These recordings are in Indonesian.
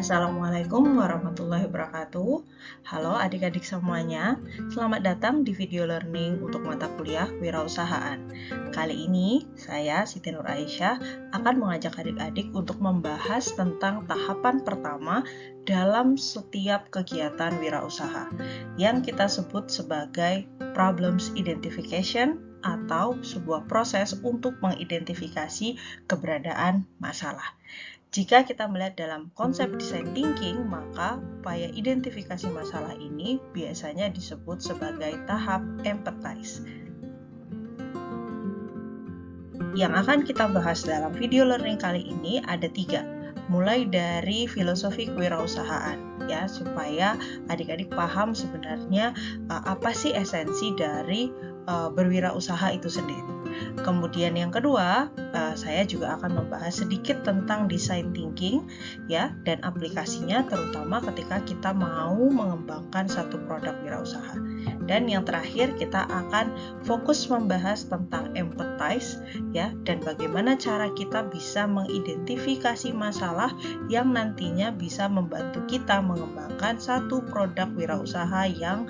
Assalamualaikum warahmatullahi wabarakatuh. Halo adik-adik semuanya, selamat datang di video learning untuk mata kuliah Wirausahaan. Kali ini saya, Siti Nur Aisyah, akan mengajak adik-adik untuk membahas tentang tahapan pertama dalam setiap kegiatan wirausaha yang kita sebut sebagai problems identification atau sebuah proses untuk mengidentifikasi keberadaan masalah. Jika kita melihat dalam konsep design thinking, maka upaya identifikasi masalah ini biasanya disebut sebagai tahap empathize. Yang akan kita bahas dalam video learning kali ini ada 3, mulai dari filosofi kewirausahaan, ya, supaya adik-adik paham sebenarnya apa sih esensi dari berwirausaha itu sendiri. Kemudian yang kedua, saya juga akan membahas sedikit tentang design thinking, ya, dan aplikasinya terutama ketika kita mau mengembangkan satu produk wirausaha. Dan yang terakhir kita akan fokus membahas tentang empathize, ya, dan bagaimana cara kita bisa mengidentifikasi masalah yang nantinya bisa membantu kita mengembangkan satu produk wirausaha yang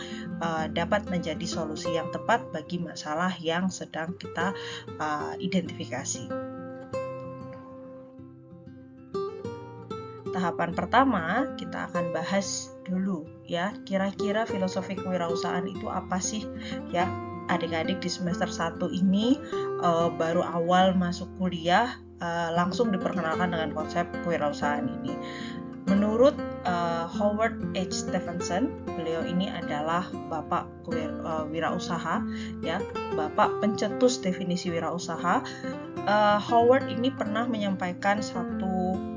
dapat menjadi solusi yang tepat bagi masalah yang sedang kita identifikasi. Tahapan pertama kita akan bahas dulu, ya, kira-kira filosofi kewirausahaan itu apa sih, ya. Adik-adik di semester 1 ini baru awal masuk kuliah langsung diperkenalkan dengan konsep kewirausahaan ini. Menurut Howard H. Stevenson, beliau ini adalah bapak wirausaha, ya, bapak pencetus definisi wirausaha. Howard ini pernah menyampaikan satu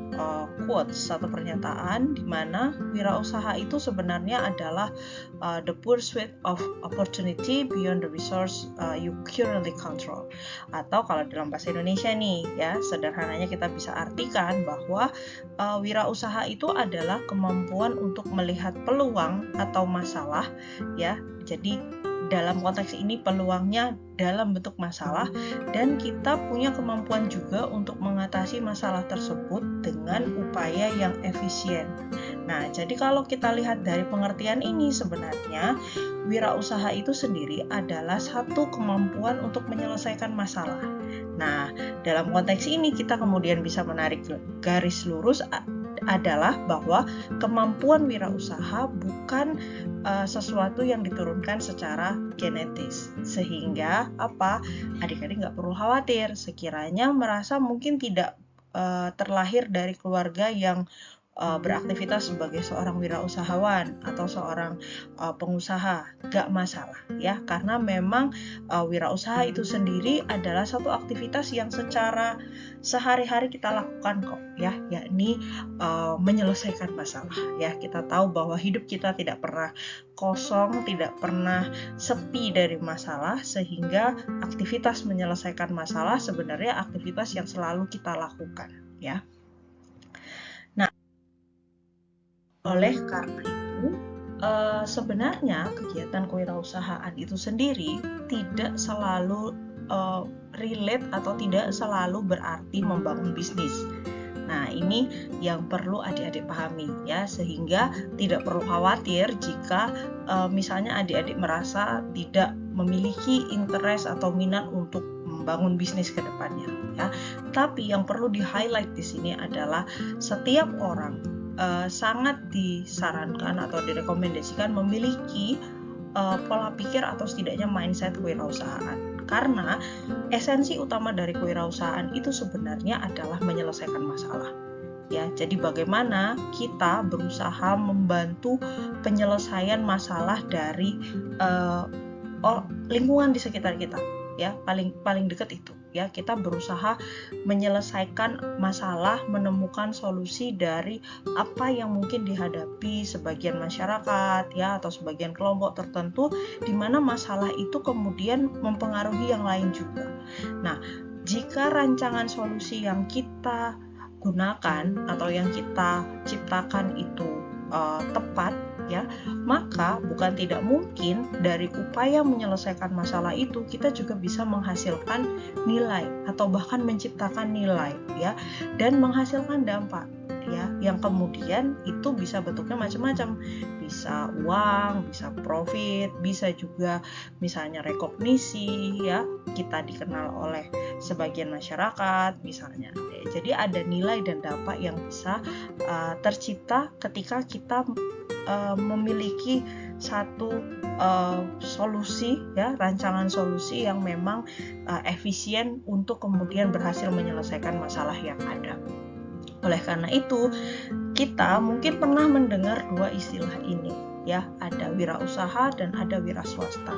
quotes, satu pernyataan di mana wirausaha itu sebenarnya adalah the pursuit of opportunity beyond the resource you currently control. Atau kalau dalam bahasa Indonesia nih, ya, sederhananya kita bisa artikan bahwa wirausaha itu adalah kemampuan untuk melihat peluang atau masalah, ya. Jadi dalam konteks ini peluangnya dalam bentuk masalah, dan kita punya kemampuan juga untuk mengatasi masalah tersebut dengan upaya yang efisien. Nah, jadi kalau kita lihat dari pengertian ini, sebenarnya wirausaha itu sendiri adalah satu kemampuan untuk menyelesaikan masalah. Nah, dalam konteks ini kita kemudian bisa menarik garis lurus adalah bahwa kemampuan wirausaha bukan sesuatu yang diturunkan secara genetis, sehingga adik-adik nggak perlu khawatir sekiranya merasa mungkin tidak terlahir dari keluarga yang beraktivitas sebagai seorang wirausahawan atau seorang pengusaha. Gak masalah, ya, karena memang wirausaha itu sendiri adalah satu aktivitas yang secara sehari-hari kita lakukan kok, ya, yakni menyelesaikan masalah, ya. Kita tahu bahwa hidup kita tidak pernah kosong, tidak pernah sepi dari masalah, sehingga aktivitas menyelesaikan masalah sebenarnya aktivitas yang selalu kita lakukan, ya. Oleh karena itu, sebenarnya kegiatan kewirausahaan itu sendiri tidak selalu relate atau tidak selalu berarti membangun bisnis. Nah, ini yang perlu adik-adik pahami, ya, sehingga tidak perlu khawatir jika misalnya adik-adik merasa tidak memiliki interest atau minat untuk membangun bisnis ke depannya, ya. Tapi yang perlu di-highlight di sini adalah setiap orang sangat disarankan atau direkomendasikan memiliki pola pikir atau setidaknya mindset kewirausahaan, karena esensi utama dari kewirausahaan itu sebenarnya adalah menyelesaikan masalah, ya. Jadi bagaimana kita berusaha membantu penyelesaian masalah dari lingkungan di sekitar kita, ya, paling dekat itu, ya. Kita berusaha menyelesaikan masalah, menemukan solusi dari apa yang mungkin dihadapi sebagian masyarakat, ya, atau sebagian kelompok tertentu, di mana masalah itu kemudian mempengaruhi yang lain juga. Nah, jika rancangan solusi yang kita gunakan atau yang kita ciptakan itu tepat, ya, maka bukan tidak mungkin dari upaya menyelesaikan masalah itu kita juga bisa menghasilkan nilai atau bahkan menciptakan nilai, ya, dan menghasilkan dampak, ya, yang kemudian itu bisa bentuknya macam-macam, bisa uang, bisa profit, bisa juga misalnya rekognisi ya, kita dikenal oleh sebagian masyarakat misalnya. Jadi ada nilai dan dampak yang bisa tercipta ketika kita memiliki satu solusi ya, rancangan solusi yang memang efisien untuk kemudian berhasil menyelesaikan masalah yang ada. Oleh karena itu, kita mungkin pernah mendengar dua istilah ini ya, ada wirausaha dan ada wira swasta.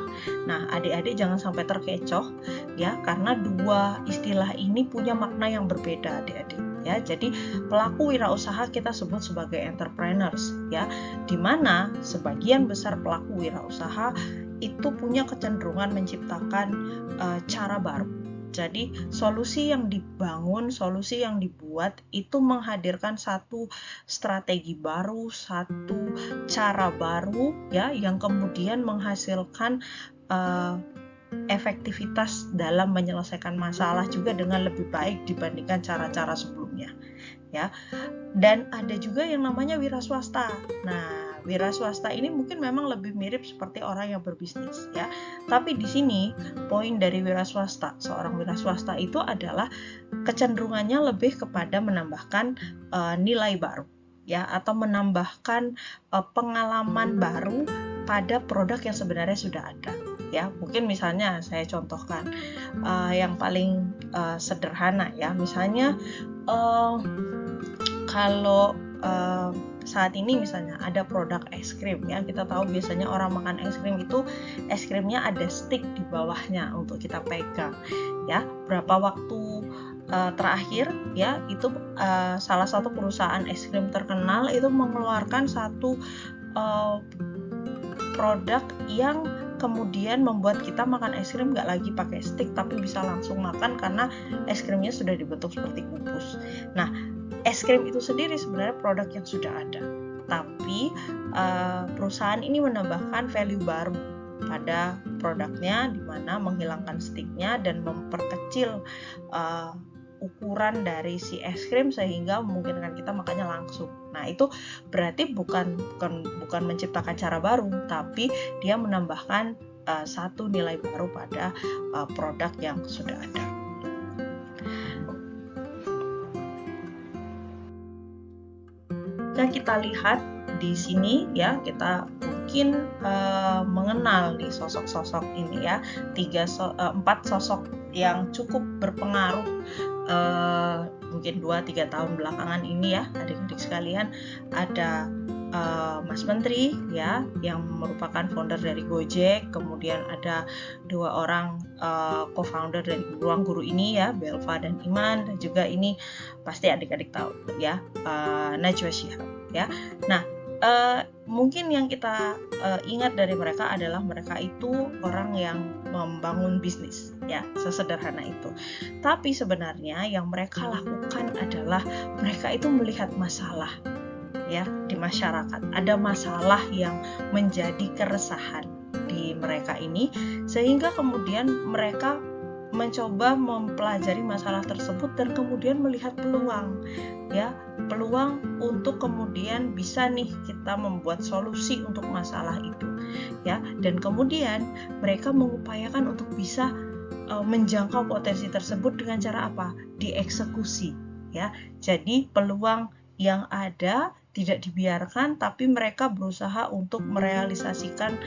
Nah, adik-adik jangan sampai terkecoh ya, karena dua istilah ini punya makna yang berbeda adik-adik ya. Jadi pelaku wirausaha kita sebut sebagai entrepreneurs ya, di mana sebagian besar pelaku wirausaha itu punya kecenderungan menciptakan cara baru. Jadi solusi yang dibangun, solusi yang dibuat itu menghadirkan satu strategi baru, satu cara baru ya, yang kemudian menghasilkan efektivitas dalam menyelesaikan masalah juga dengan lebih baik dibandingkan cara-cara sebelumnya ya. Dan ada juga yang namanya wira swasta. Nah, wira swasta ini mungkin memang lebih mirip seperti orang yang berbisnis ya. Tapi di sini poin dari wira swasta, seorang wira swasta itu adalah kecenderungannya lebih kepada menambahkan nilai baru ya, atau menambahkan pengalaman baru pada produk yang sebenarnya sudah ada ya. Mungkin misalnya saya contohkan yang paling sederhana ya, misalnya kalau saat ini misalnya ada produk es krim ya, kita tahu biasanya orang makan es krim itu es krimnya ada stick di bawahnya untuk kita pegang ya. Berapa waktu terakhir ya, itu salah satu perusahaan es krim terkenal itu mengeluarkan satu produk yang kemudian membuat kita makan es krim nggak lagi pakai stick tapi bisa langsung makan karena es krimnya sudah dibentuk seperti kubus. Nah, es krim itu sendiri sebenarnya produk yang sudah ada, tapi perusahaan ini menambahkan value baru pada produknya, di mana menghilangkan sticknya dan memperkecil ukuran dari si es krim sehingga memungkinkan kita makannya langsung. Nah, itu berarti bukan menciptakan cara baru, tapi dia menambahkan satu nilai baru pada produk yang sudah ada. Nah, kita lihat di sini ya, kita mungkin mengenal nih sosok-sosok ini ya, 4 sosok yang cukup berpengaruh mungkin 2-3 tahun belakangan ini ya, adik-adik sekalian. Ada Mas Menteri ya, yang merupakan founder dari Gojek, kemudian ada 2 orang co-founder dari Ruang Guru ini ya, Belva dan Iman, dan juga ini pasti adik-adik tahu ya, Najwa Shihab ya. Nah, mungkin yang kita ingat dari mereka adalah mereka itu orang yang membangun bisnis ya, sesederhana itu. Tapi sebenarnya yang mereka lakukan adalah mereka itu melihat masalah ya di masyarakat. Ada masalah yang menjadi keresahan di mereka ini, sehingga kemudian mereka mencoba mempelajari masalah tersebut dan kemudian melihat peluang ya, peluang untuk kemudian bisa nih kita membuat solusi untuk masalah itu ya. Dan kemudian mereka mengupayakan untuk bisa menjangkau potensi tersebut dengan cara apa? Dieksekusi ya. Jadi peluang yang ada tidak dibiarkan, tapi mereka berusaha untuk merealisasikan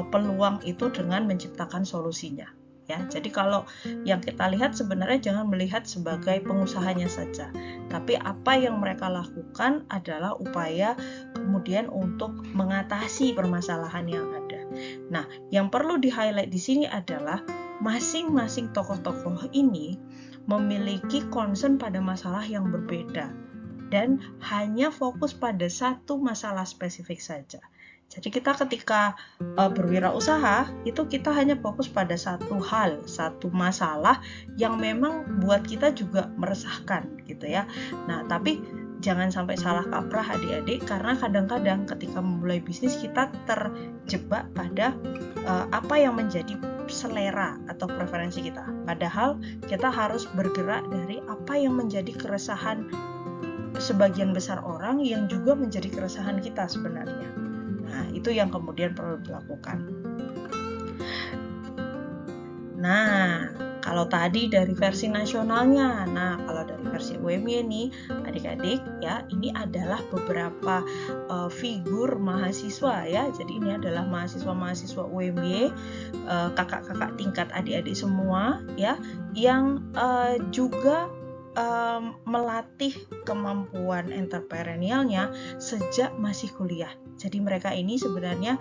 peluang itu dengan menciptakan solusinya ya. Jadi kalau yang kita lihat sebenarnya jangan melihat sebagai pengusahanya saja, tapi apa yang mereka lakukan adalah upaya kemudian untuk mengatasi permasalahan yang ada. Nah, yang perlu di-highlight di sini adalah masing-masing tokoh-tokoh ini memiliki concern pada masalah yang berbeda dan hanya fokus pada satu masalah spesifik saja. Jadi kita ketika berwirausaha itu kita hanya fokus pada satu hal, satu masalah yang memang buat kita juga meresahkan gitu ya. Nah, tapi jangan sampai salah kaprah adik-adik, karena kadang-kadang ketika memulai bisnis kita terjebak pada apa yang menjadi selera atau preferensi kita. Padahal kita harus bergerak dari apa yang menjadi keresahan sebagian besar orang yang juga menjadi keresahan kita sebenarnya. Nah, itu yang kemudian perlu dilakukan. Nah, kalau tadi dari versi nasionalnya, nah kalau dari versi UMY nih, adik-adik ya, ini adalah beberapa figur mahasiswa ya. Jadi ini adalah mahasiswa-mahasiswa UMY, kakak-kakak tingkat adik-adik semua ya, yang juga melatih kemampuan entrepreneurialnya sejak masih kuliah. Jadi mereka ini sebenarnya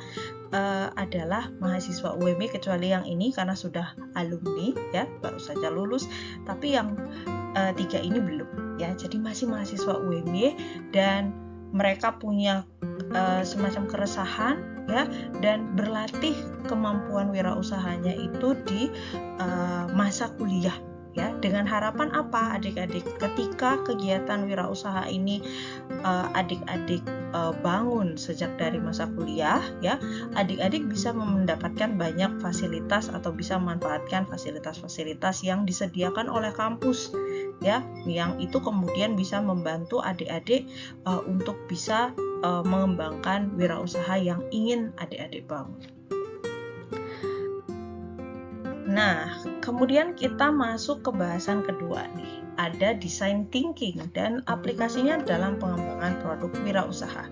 adalah mahasiswa UMY, kecuali yang ini karena sudah alumni ya, baru saja lulus, tapi yang 3 ini belum ya. Jadi masih mahasiswa UMY dan mereka punya semacam keresahan ya, dan berlatih kemampuan wirausahanya itu di masa kuliah ya, dengan harapan apa adik-adik, ketika kegiatan wirausaha ini adik-adik bangun sejak dari masa kuliah ya, adik-adik bisa mendapatkan banyak fasilitas atau bisa memanfaatkan fasilitas-fasilitas yang disediakan oleh kampus ya, yang itu kemudian bisa membantu adik-adik untuk bisa mengembangkan wirausaha yang ingin adik-adik bangun. Nah, kemudian kita masuk ke bahasan kedua nih. Ada design thinking dan aplikasinya dalam pengembangan produk wirausaha.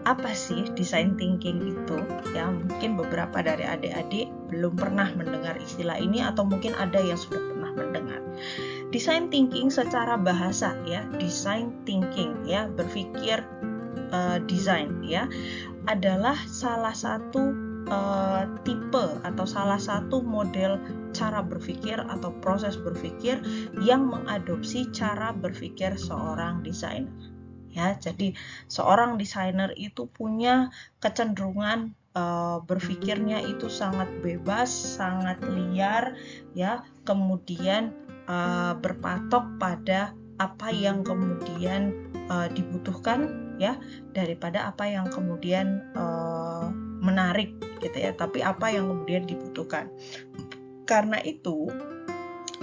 Apa sih design thinking itu? Ya, mungkin beberapa dari adik-adik belum pernah mendengar istilah ini atau mungkin ada yang sudah pernah mendengar. Design thinking secara bahasa ya, design thinking ya, berpikir desain ya, adalah salah satu tipe atau salah satu model cara berpikir atau proses berpikir yang mengadopsi cara berpikir seorang desainer ya. Jadi seorang desainer itu punya kecenderungan berpikirnya itu sangat bebas, sangat liar ya, kemudian berpatok pada apa yang kemudian dibutuhkan ya, daripada apa yang kemudian menarik gitu ya, tapi apa yang kemudian dibutuhkan. Karena itu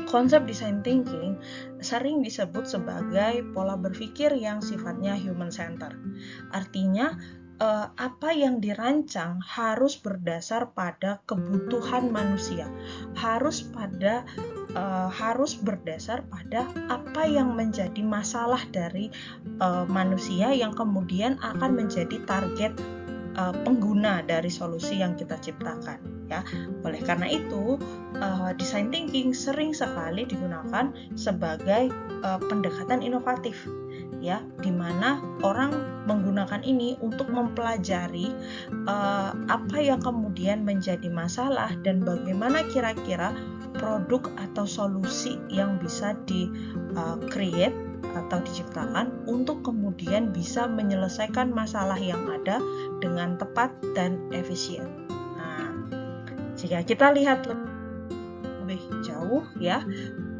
konsep design thinking sering disebut sebagai pola berpikir yang sifatnya human center. Artinya apa yang dirancang harus berdasar pada kebutuhan manusia, harus berdasar pada apa yang menjadi masalah dari manusia yang kemudian akan menjadi target pengguna dari solusi yang kita ciptakan ya. Oleh karena itu design thinking sering sekali digunakan sebagai pendekatan inovatif ya, di mana orang menggunakan ini untuk mempelajari apa yang kemudian menjadi masalah dan bagaimana kira-kira produk atau solusi yang bisa di-create atau diciptakan untuk kemudian bisa menyelesaikan masalah yang ada dengan tepat dan efisien. Nah, jika kita lihat lebih jauh ya,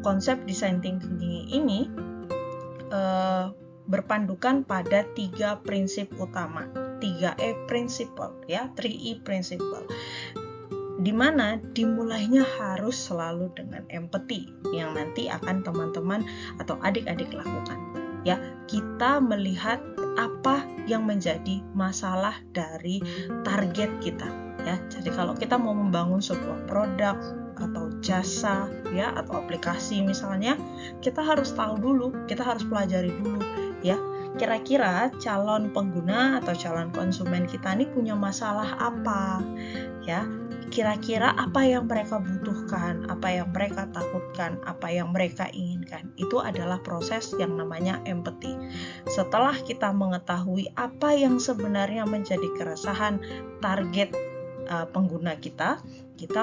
konsep design thinking ini berpandukan pada 3 prinsip utama, 3E principle ya, 3E principle, di mana dimulainya harus selalu dengan empati yang nanti akan teman-teman atau adik-adik lakukan ya. Kita melihat apa yang menjadi masalah dari target kita ya. Jadi kalau kita mau membangun sebuah produk atau jasa ya, atau aplikasi misalnya, kita harus tahu dulu, kita harus pelajari dulu ya, kira-kira calon pengguna atau calon konsumen kita ini punya masalah apa ya, kira-kira apa yang mereka butuhkan, apa yang mereka takutkan, apa yang mereka inginkan. Itu adalah proses yang namanya empati. Setelah kita mengetahui apa yang sebenarnya menjadi keresahan target pengguna kita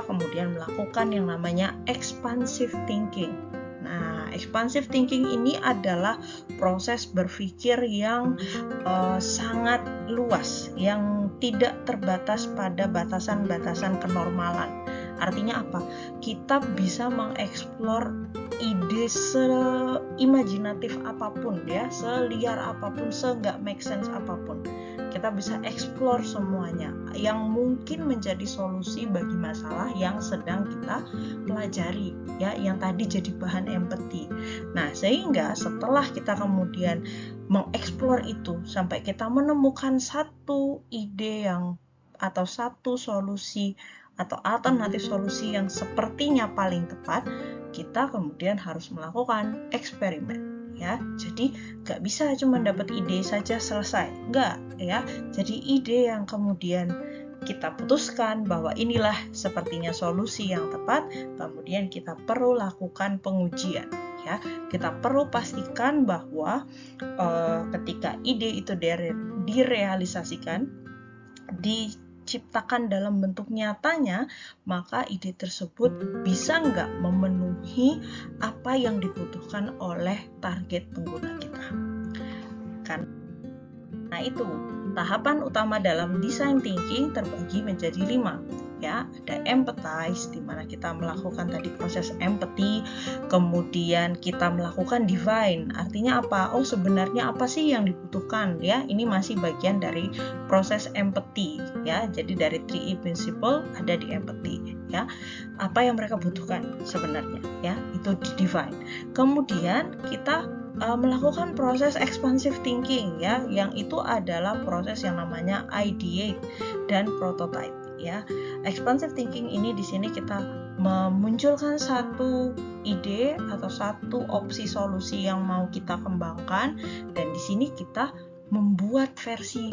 kemudian melakukan yang namanya expansive thinking. Nah, expansive thinking ini adalah proses berpikir yang sangat luas, yang tidak terbatas pada batasan-batasan kenormalan. Artinya apa? Kita bisa mengeksplor ide seimajinatif apapun ya, seliar apapun, se-nggak make sense apapun. Kita bisa eksplor semuanya yang mungkin menjadi solusi bagi masalah yang sedang kita pelajari ya, yang tadi jadi bahan empati. Nah, sehingga setelah kita kemudian mengeksplor itu sampai kita menemukan satu ide yang atau satu solusi atau alternatif solusi yang sepertinya paling tepat, kita kemudian harus melakukan eksperimen, ya. Jadi nggak bisa cuma dapat ide saja selesai, nggak, ya. Jadi ide yang kemudian kita putuskan bahwa inilah sepertinya solusi yang tepat, kemudian kita perlu lakukan pengujian, ya. Kita perlu pastikan bahwa ketika ide itu direalisasikan, diciptakan dalam bentuk nyatanya, maka ide tersebut bisa nggak memenuhi apa yang dibutuhkan oleh target pengguna kita. Nah, itu tahapan utama dalam design thinking terbagi menjadi 5. Ya, ada empathize, di mana kita melakukan tadi proses empathy, kemudian kita melakukan define, artinya apa? Oh, sebenarnya apa sih yang dibutuhkan, ya? Ini masih bagian dari proses empathy, ya. Jadi dari 3E principle ada di empathy, ya. Apa yang mereka butuhkan sebenarnya, ya? Itu di define. Kemudian kita melakukan proses expansive thinking, ya, yang itu adalah proses yang namanya ideate dan prototype, ya. Expansive thinking ini di sini kita memunculkan satu ide atau satu opsi solusi yang mau kita kembangkan, dan di sini kita membuat versi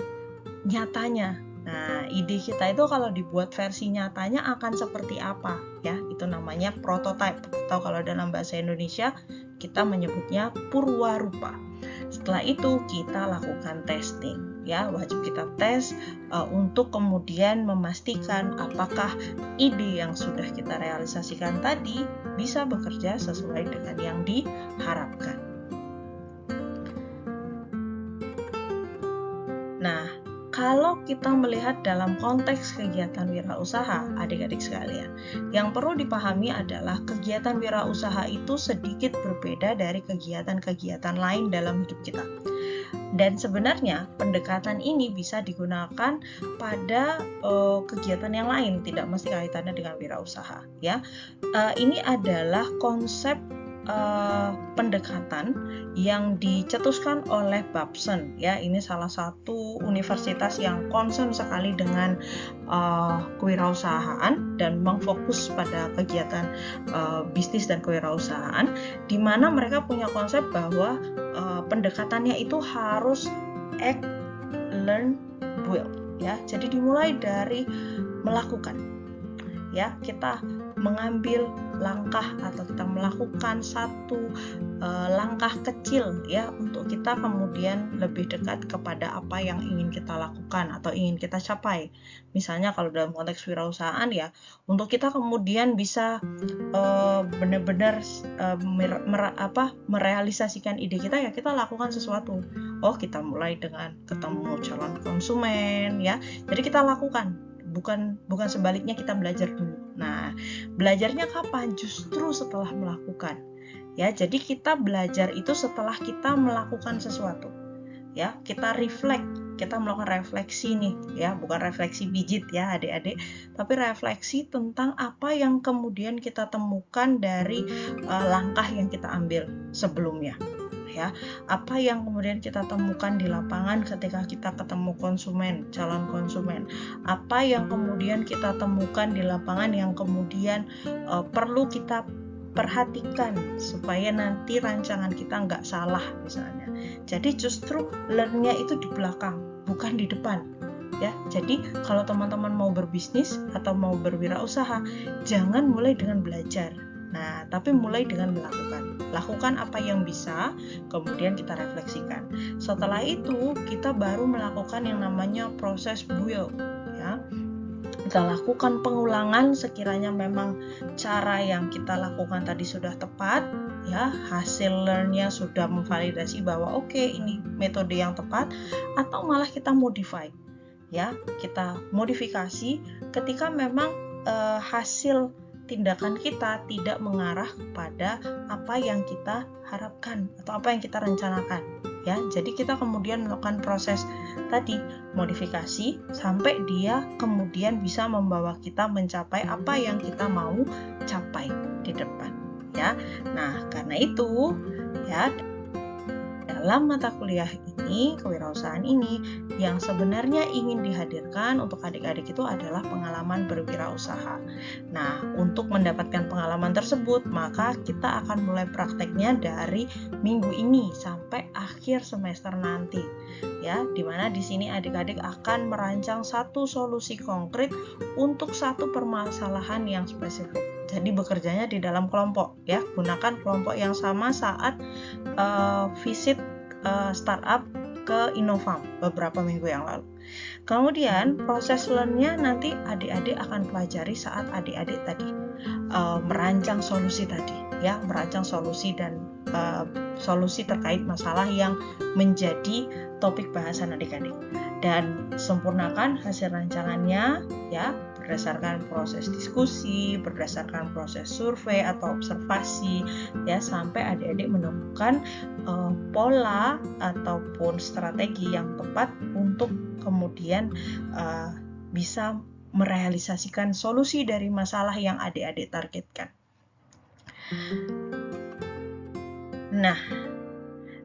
nyatanya. Nah, ide kita itu kalau dibuat versi nyatanya akan seperti apa, ya? Itu namanya prototype, atau kalau dalam bahasa Indonesia kita menyebutnya purwarupa. Setelah itu kita lakukan testing, ya, wajib kita tes untuk kemudian memastikan apakah ide yang sudah kita realisasikan tadi bisa bekerja sesuai dengan yang diharapkan. Nah, kalau kita melihat dalam konteks kegiatan wirausaha, adik-adik sekalian, yang perlu dipahami adalah kegiatan wirausaha itu sedikit berbeda dari kegiatan-kegiatan lain dalam hidup kita. Dan sebenarnya pendekatan ini bisa digunakan pada kegiatan yang lain, tidak mesti kaitannya dengan wirausaha, ya. Ini adalah konsep pendekatan yang dicetuskan oleh Babson, ya. Ini salah satu universitas yang concern sekali dengan kewirausahaan dan memang fokus pada kegiatan bisnis dan kewirausahaan, di mana mereka punya konsep bahwa pendekatannya itu harus act, learn, build, ya. Jadi dimulai dari melakukan, ya, kita mengambil langkah atau kita melakukan satu langkah kecil, ya, untuk kita kemudian lebih dekat kepada apa yang ingin kita lakukan atau ingin kita capai. Misalnya kalau dalam konteks wirausahaan, ya, untuk kita kemudian bisa benar-benar merealisasikan ide kita, ya, kita lakukan sesuatu. Oh, kita mulai dengan ketemu calon konsumen, ya. Jadi kita lakukan, bukan sebaliknya kita belajar dulu. Nah, belajarnya kapan? Justru setelah melakukan, ya. Jadi kita belajar itu setelah kita melakukan sesuatu, ya. Kita kita melakukan refleksi nih, ya, bukan refleksi pijit, ya, adik-adik, tapi refleksi tentang apa yang kemudian kita temukan dari langkah yang kita ambil sebelumnya, ya. Apa yang kemudian kita temukan di lapangan ketika kita ketemu calon konsumen, apa yang kemudian kita temukan di lapangan yang kemudian perlu kita perhatikan supaya nanti rancangan kita nggak salah, misalnya. Jadi justru learn-nya itu di belakang, bukan di depan, ya. Jadi kalau teman-teman mau berbisnis atau mau berwirausaha, jangan mulai dengan belajar. Nah, tapi mulai dengan melakukan. Lakukan apa yang bisa, kemudian kita refleksikan. Setelah itu, kita baru melakukan yang namanya proses build, ya. Kita lakukan pengulangan sekiranya memang cara yang kita lakukan tadi sudah tepat, ya, hasil learn-nya sudah memvalidasi bahwa oke, ini metode yang tepat, atau malah kita modify, ya. Kita modifikasi ketika memang hasil tindakan kita tidak mengarah kepada apa yang kita harapkan atau apa yang kita rencanakan, ya. Jadi kita kemudian melakukan proses tadi modifikasi sampai dia kemudian bisa membawa kita mencapai apa yang kita mau capai di depan, ya. Nah, karena itu, ya, dalam mata kuliah ini, kewirausahaan ini, yang sebenarnya ingin dihadirkan untuk adik-adik itu adalah pengalaman berwirausaha. Nah, untuk mendapatkan pengalaman tersebut, maka kita akan mulai prakteknya dari minggu ini sampai akhir semester nanti. Ya, dimana di sini adik-adik akan merancang satu solusi konkret untuk satu permasalahan yang spesifik. Jadi bekerjanya di dalam kelompok, ya, gunakan kelompok yang sama saat visit startup ke Innofarm beberapa minggu yang lalu. Kemudian proses learn-nya nanti adik-adik akan pelajari saat adik-adik tadi merancang solusi tadi, ya, merancang solusi dan solusi terkait masalah yang menjadi topik bahasan adik-adik, dan sempurnakan hasil rancangannya, ya, berdasarkan proses diskusi, berdasarkan proses survei atau observasi, ya, sampai adik-adik menemukan pola ataupun strategi yang tepat untuk kemudian bisa merealisasikan solusi dari masalah yang adik-adik targetkan. Nah,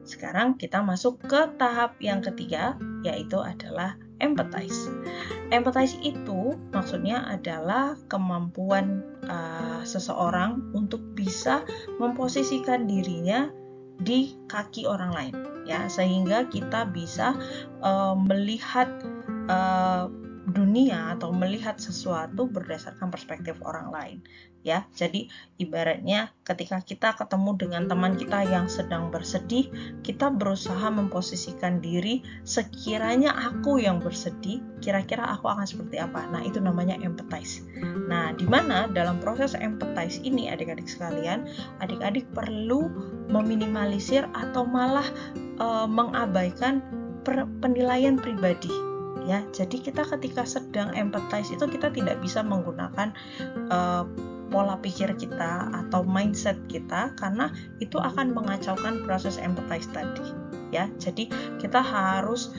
sekarang kita masuk ke tahap yang ketiga, yaitu adalah empathize. Empathize itu maksudnya adalah kemampuan seseorang untuk bisa memposisikan dirinya di kaki orang lain, ya, sehingga kita bisa melihat dunia atau melihat sesuatu berdasarkan perspektif orang lain, ya. Jadi ibaratnya ketika kita ketemu dengan teman kita yang sedang bersedih, kita berusaha memposisikan diri, sekiranya aku yang bersedih, kira-kira aku akan seperti apa. Nah, itu namanya empathize. Nah, di mana dalam proses empathize ini adik-adik sekalian, adik-adik perlu meminimalisir atau malah mengabaikan penilaian pribadi. Ya, jadi kita ketika sedang empathize itu kita tidak bisa menggunakan pola pikir kita atau mindset kita, karena itu akan mengacaukan proses empathize tadi. Ya, jadi kita harus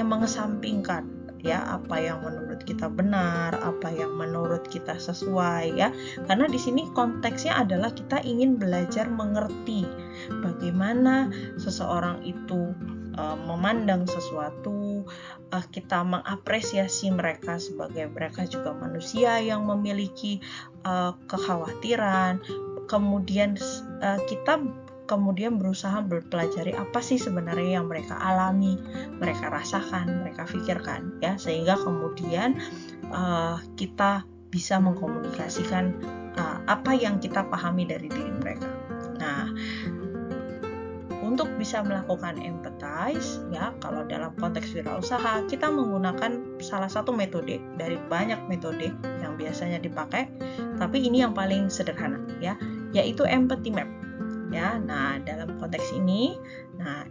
mengesampingkan, ya, apa yang menurut kita benar, apa yang menurut kita sesuai, ya, karena di sini konteksnya adalah kita ingin belajar mengerti bagaimana seseorang itu memandang sesuatu, kita mengapresiasi mereka sebagai mereka juga manusia yang memiliki kekhawatiran, kemudian kita berusaha mempelajari apa sih sebenarnya yang mereka alami, mereka rasakan, mereka pikirkan, ya, sehingga kemudian kita bisa mengkomunikasikan apa yang kita pahami dari diri mereka. Nah, untuk bisa melakukan empathize, ya, kalau dalam konteks wirausaha kita menggunakan salah satu metode dari banyak metode yang biasanya dipakai, tapi ini yang paling sederhana, ya, yaitu empathy map. Ya, nah dalam konteks ini,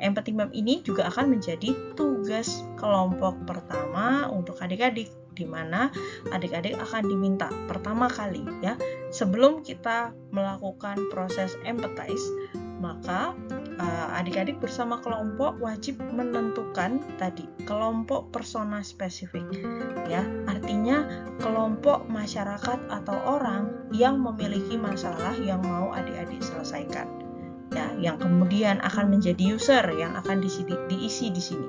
empathy map ini juga akan menjadi tugas kelompok pertama untuk adik-adik, di mana adik-adik akan diminta pertama kali, ya, sebelum kita melakukan proses empathize, maka adik-adik bersama kelompok wajib menentukan tadi kelompok persona spesifik, ya, artinya kelompok masyarakat atau orang yang memiliki masalah yang mau adik-adik selesaikan, ya, yang kemudian akan menjadi user yang akan diisi di sini.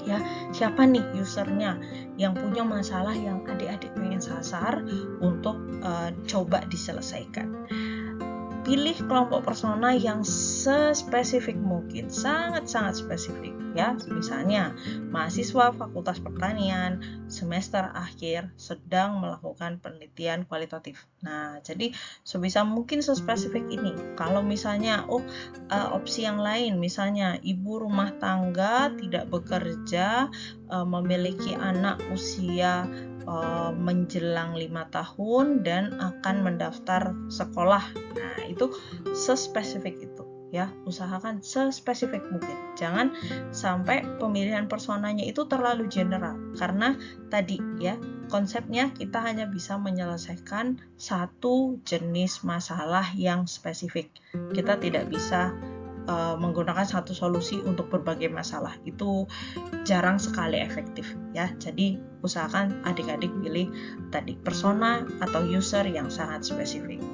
Ya, siapa nih usernya yang punya masalah yang adik-adik pengen sasar untuk coba diselesaikan. Pilih kelompok persona yang sespesifik mungkin, sangat-sangat spesifik, ya. Misalnya mahasiswa Fakultas Pertanian semester akhir sedang melakukan penelitian kualitatif. Nah, jadi sebisa mungkin sespesifik ini. Kalau misalnya opsi yang lain, misalnya ibu rumah tangga tidak bekerja, memiliki anak usia menjelang 5 tahun dan akan mendaftar sekolah. Nah, itu sespesifik itu, ya, usahakan sespesifik mungkin. Jangan sampai pemilihan personanya itu terlalu general, karena tadi, ya, konsepnya kita hanya bisa menyelesaikan satu jenis masalah yang spesifik. Kita tidak bisa menggunakan satu solusi untuk berbagai masalah, itu jarang sekali efektif, ya. Jadi usahakan adik-adik pilih tadi persona atau user yang sangat spesifik.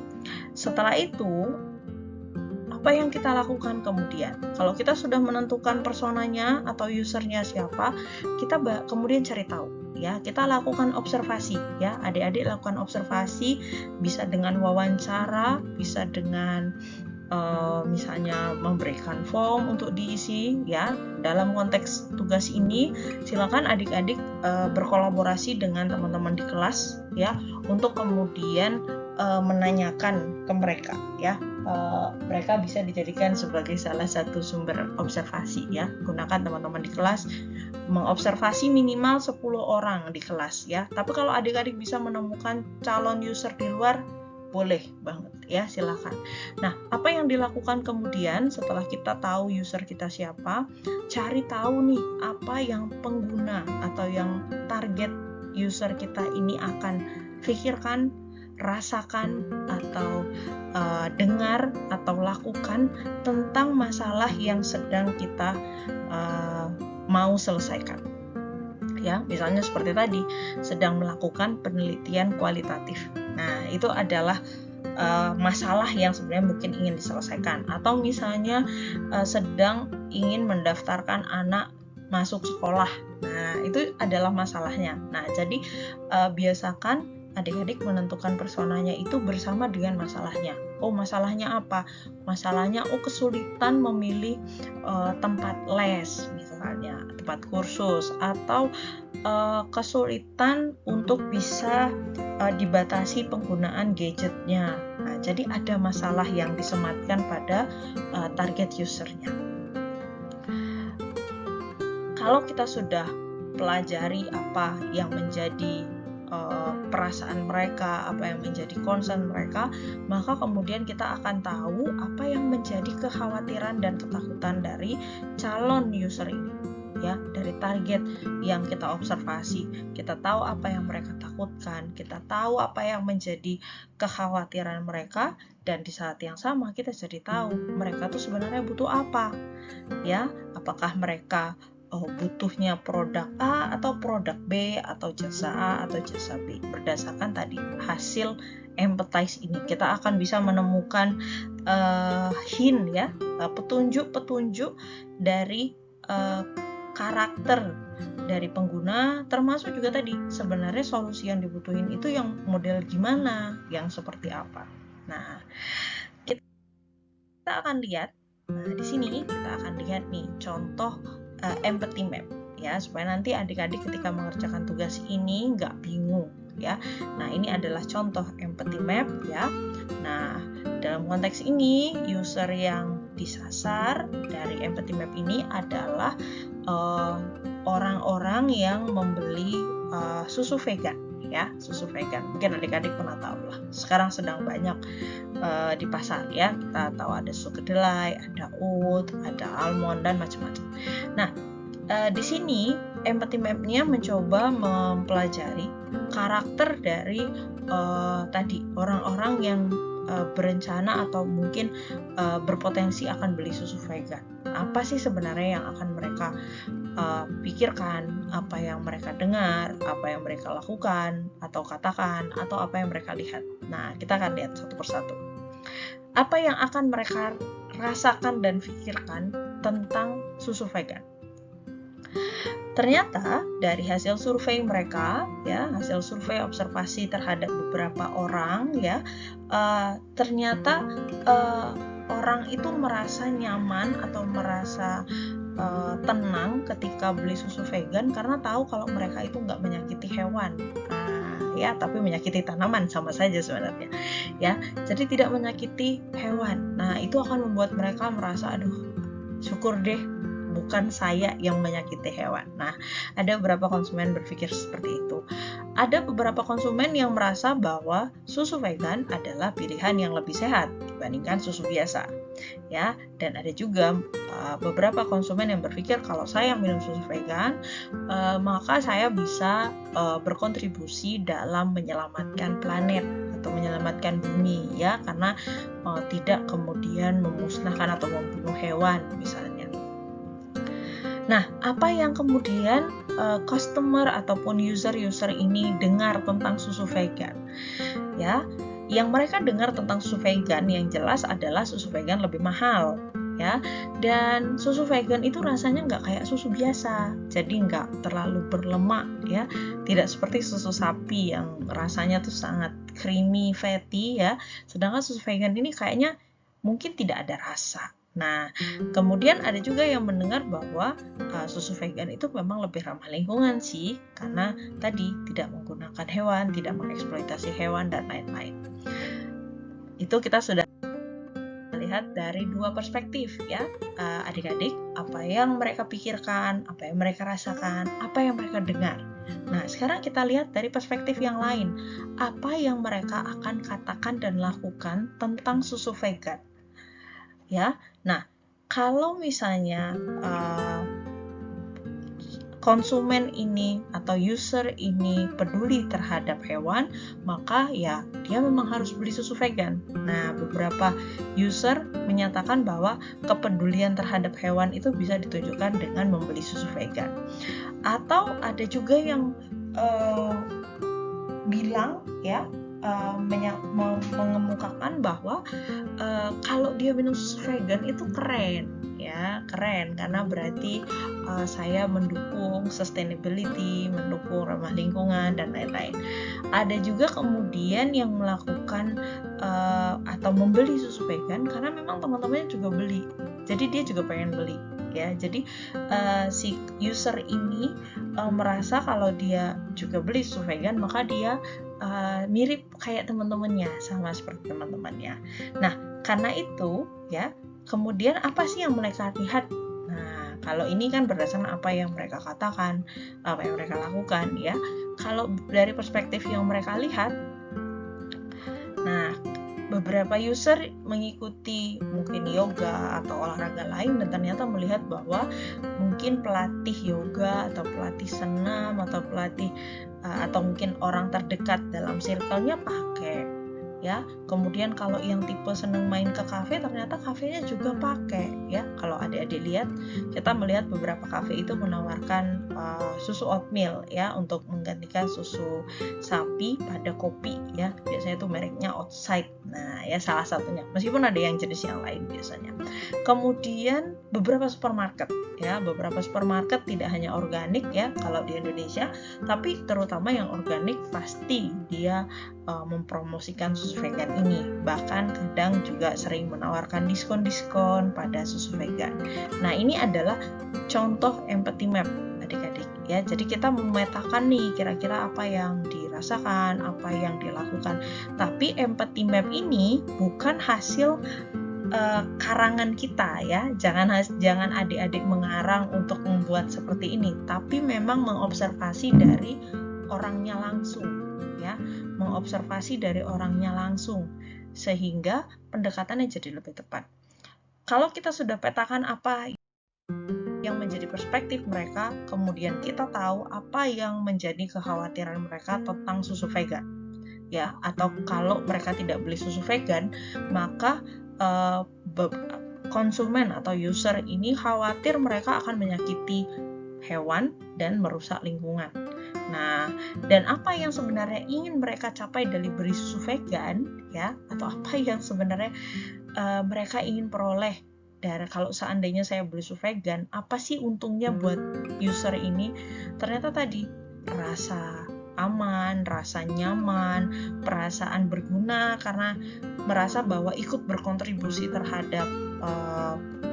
Setelah itu, apa yang kita lakukan kemudian? Kalau kita sudah menentukan personanya atau usernya siapa, kita kemudian cari tahu. Ya, kita lakukan observasi. Ya, adik-adik lakukan observasi, bisa dengan wawancara, bisa dengan misalnya memberikan form untuk diisi. Ya, dalam konteks tugas ini silakan adik-adik berkolaborasi dengan teman-teman di kelas, ya, untuk kemudian menanyakan ke mereka. Ya, mereka bisa dijadikan sebagai salah satu sumber observasi. Ya, gunakan teman-teman di kelas mengobservasi minimal 10 orang di kelas. Ya, tapi kalau adik-adik bisa menemukan calon user di luar, boleh banget, ya, silakan. Nah, apa yang dilakukan kemudian setelah kita tahu user kita siapa? Cari tahu nih apa yang pengguna atau yang target user kita ini akan pikirkan, rasakan, atau dengar atau lakukan tentang masalah yang sedang kita mau selesaikan. Ya, misalnya seperti tadi, sedang melakukan penelitian kualitatif. Nah, itu adalah masalah yang sebenarnya mungkin ingin diselesaikan. Atau misalnya sedang ingin mendaftarkan anak masuk sekolah. Nah, itu adalah masalahnya. Nah, jadi biasakan adik-adik menentukan personanya itu bersama dengan masalahnya. Oh, masalahnya apa? Masalahnya, kesulitan memilih tempat les, misalnya tempat kursus, atau kesulitan untuk bisa dibatasi penggunaan gadgetnya. Nah, jadi ada masalah yang disematkan pada target usernya. Kalau kita sudah pelajari apa yang menjadi perasaan mereka, apa yang menjadi concern mereka, maka kemudian kita akan tahu apa yang menjadi kekhawatiran dan ketakutan dari calon user ini. Ya, dari target yang kita observasi, kita tahu apa yang mereka takutkan, kita tahu apa yang menjadi kekhawatiran mereka, dan di saat yang sama kita jadi tahu mereka tuh sebenarnya butuh apa. Ya, apakah mereka butuhnya produk A atau produk B, atau jasa A atau jasa B. Berdasarkan tadi hasil empathize ini, kita akan bisa menemukan hint, ya, petunjuk-petunjuk dari karakter dari pengguna, termasuk juga tadi sebenarnya solusi yang dibutuhin itu yang model gimana, yang seperti apa. Nah, kita akan lihat, di sini kita akan lihat nih contoh empathy map, ya, supaya nanti adik-adik ketika mengerjakan tugas ini nggak bingung, ya. Nah, ini adalah contoh empathy map, ya. Nah, dalam konteks ini user yang disasar dari empathy map ini adalah orang-orang yang membeli susu vegan, ya, susu vegan. Mungkin adik-adik pernah tahu lah. Sekarang sedang banyak di pasar, ya. Kita tahu ada susu kedelai, ada oat, ada almond, dan macam-macam. Nah, di sini empathy map-nya mencoba mempelajari karakter dari tadi orang-orang yang berencana atau mungkin berpotensi akan beli susu vegan. Apa sih sebenarnya yang akan mereka pikirkan, apa yang mereka dengar, apa yang mereka lakukan atau katakan, atau apa yang mereka lihat. Nah, kita akan lihat satu persatu. Apa yang akan mereka rasakan dan pikirkan tentang susu vegan. Ternyata dari hasil survei mereka, ya, hasil survei observasi terhadap beberapa orang, ya, ternyata orang itu merasa nyaman atau merasa tenang ketika beli susu vegan karena tahu kalau mereka itu nggak menyakiti hewan, ya, tapi menyakiti tanaman, sama saja sebenarnya, ya. Jadi tidak menyakiti hewan. Nah, itu akan membuat mereka merasa, aduh, syukur deh, bukan saya yang menyakiti hewan. Nah, ada beberapa konsumen berpikir seperti itu. Ada beberapa konsumen yang merasa bahwa susu vegan adalah pilihan yang lebih sehat dibandingkan susu biasa, ya. Dan ada juga beberapa konsumen yang berpikir kalau saya minum susu vegan, maka saya bisa berkontribusi dalam menyelamatkan planet atau menyelamatkan bumi, ya, karena tidak kemudian memusnahkan atau membunuh hewan, misalnya. Nah, apa yang kemudian customer ataupun user ini dengar tentang susu vegan? Ya, yang mereka dengar tentang susu vegan yang jelas adalah susu vegan lebih mahal, ya. Dan susu vegan itu rasanya nggak kayak susu biasa, jadi nggak terlalu berlemak, ya. Tidak seperti susu sapi yang rasanya tuh sangat creamy, fatty, ya. Sedangkan susu vegan ini kayaknya mungkin tidak ada rasa. Nah, kemudian ada juga yang mendengar bahwa susu vegan itu memang lebih ramah lingkungan sih, karena tadi tidak menggunakan hewan, tidak mengeksploitasi hewan, dan lain-lain. Itu kita sudah lihat dari dua perspektif, ya, adik-adik, apa yang mereka pikirkan, apa yang mereka rasakan, apa yang mereka dengar. Nah, sekarang kita lihat dari perspektif yang lain, apa yang mereka akan katakan dan lakukan tentang susu vegan. Ya, nah kalau misalnya konsumen ini atau user ini peduli terhadap hewan, maka ya dia memang harus beli susu vegan. Nah, beberapa user menyatakan bahwa kepedulian terhadap hewan itu bisa ditunjukkan dengan membeli susu vegan. Atau ada juga yang bilang, ya, mengemukakan bahwa kalau dia minum susu vegan itu keren, ya, keren karena berarti saya mendukung sustainability, mendukung ramah lingkungan, dan lain-lain. Ada juga kemudian yang melakukan atau membeli susu vegan karena memang teman-temannya juga beli, jadi dia juga pengen beli, ya. Jadi si user ini merasa kalau dia juga beli susu vegan, maka dia mirip kayak teman-temannya, sama seperti teman-temannya. Nah, karena itu, ya, kemudian apa sih yang mereka lihat? Nah, kalau ini kan berdasarkan apa yang mereka katakan, apa yang mereka lakukan, ya. Kalau dari perspektif yang mereka lihat, nah, beberapa user mengikuti mungkin yoga atau olahraga lain dan ternyata melihat bahwa mungkin pelatih yoga atau pelatih senam atau pelatih atau mungkin orang terdekat dalam circle-nya pakai, ya. Kemudian kalau yang tipe seneng main ke kafe, ternyata kafenya juga pakai, ya. Kalau adik-adik lihat, kita melihat beberapa kafe itu menawarkan susu oatmeal, ya, untuk menggantikan susu sapi pada kopi, ya. Biasanya itu mereknya Outside. Nah, ya, salah satunya. Meskipun ada yang jenis yang lain biasanya. Kemudian beberapa supermarket, ya, beberapa supermarket tidak hanya organik, ya, kalau di Indonesia, tapi terutama yang organik pasti dia mempromosikan susu vegan ini. Bahkan kadang juga sering menawarkan diskon-diskon pada susu vegan. Nah, ini adalah contoh empathy map, adik-adik, ya. Jadi kita memetakan nih kira-kira apa yang dirasakan, apa yang dilakukan. Tapi empathy map ini bukan hasil karangan kita, ya. Jangan adik-adik mengarang untuk membuat seperti ini, tapi memang mengobservasi dari orangnya langsung, ya. Mengobservasi dari orangnya langsung sehingga pendekatannya jadi lebih tepat. Kalau kita sudah petakan apa yang menjadi perspektif mereka, kemudian kita tahu apa yang menjadi kekhawatiran mereka tentang susu vegan, ya. Atau kalau mereka tidak beli susu vegan, maka konsumen atau user ini khawatir mereka akan menyakiti hewan dan merusak lingkungan. Nah, dan apa yang sebenarnya ingin mereka capai dari beli susu vegan, ya, atau apa yang sebenarnya mereka ingin peroleh dari kalau seandainya saya beli susu vegan, apa sih untungnya buat user ini? Ternyata tadi rasa aman, rasa nyaman, perasaan berguna karena merasa bahwa ikut berkontribusi terhadap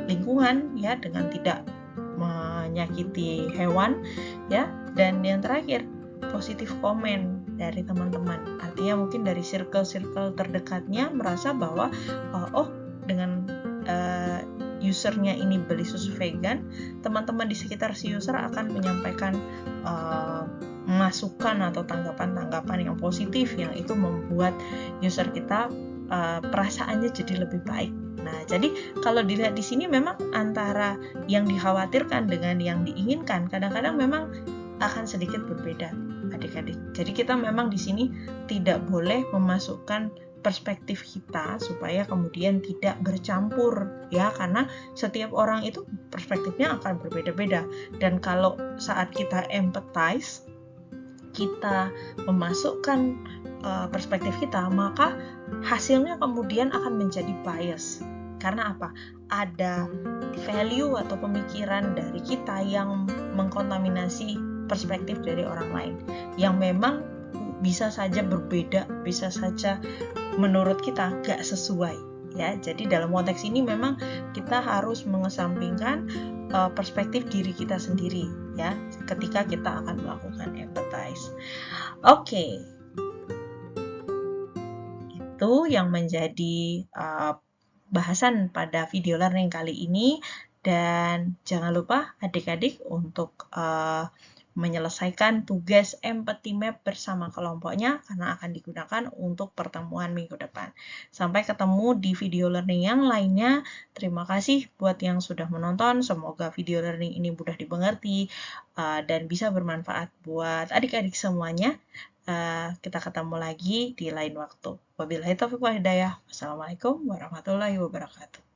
lingkungan, ya, dengan tidak menyakiti hewan, ya. Dan yang terakhir, positif komen dari teman-teman. Artinya mungkin dari circle-circle terdekatnya merasa bahwa dengan usernya ini beli susu vegan, teman-teman di sekitar si user akan menyampaikan masukan atau tanggapan-tanggapan yang positif yang itu membuat user kita perasaannya jadi lebih baik. Nah, jadi kalau dilihat di sini memang antara yang dikhawatirkan dengan yang diinginkan kadang-kadang memang akan sedikit berbeda, adik-adik. Jadi kita memang di sini tidak boleh memasukkan perspektif kita supaya kemudian tidak bercampur, ya, karena setiap orang itu perspektifnya akan berbeda-beda. Dan kalau saat kita empathize, kita memasukkan perspektif kita, maka hasilnya kemudian akan menjadi bias. Karena apa? Ada value atau pemikiran dari kita yang mengkontaminasi perspektif dari orang lain, yang memang bisa saja berbeda, bisa saja menurut kita gak sesuai. Ya, jadi dalam konteks ini memang kita harus mengesampingkan perspektif diri kita sendiri, ya, ketika kita akan melakukan empathize. Oke. Itu yang menjadi bahasan pada video learning kali ini, dan jangan lupa adik-adik untuk menyelesaikan tugas empathy map bersama kelompoknya karena akan digunakan untuk pertemuan minggu depan. Sampai ketemu di video learning yang lainnya. Terima kasih buat yang sudah menonton. Semoga video learning ini mudah dimengerti dan bisa bermanfaat buat adik-adik semuanya. Kita ketemu lagi di lain waktu. Wabillahi taufiq wal hidayah. Wassalamualaikum warahmatullahi wabarakatuh.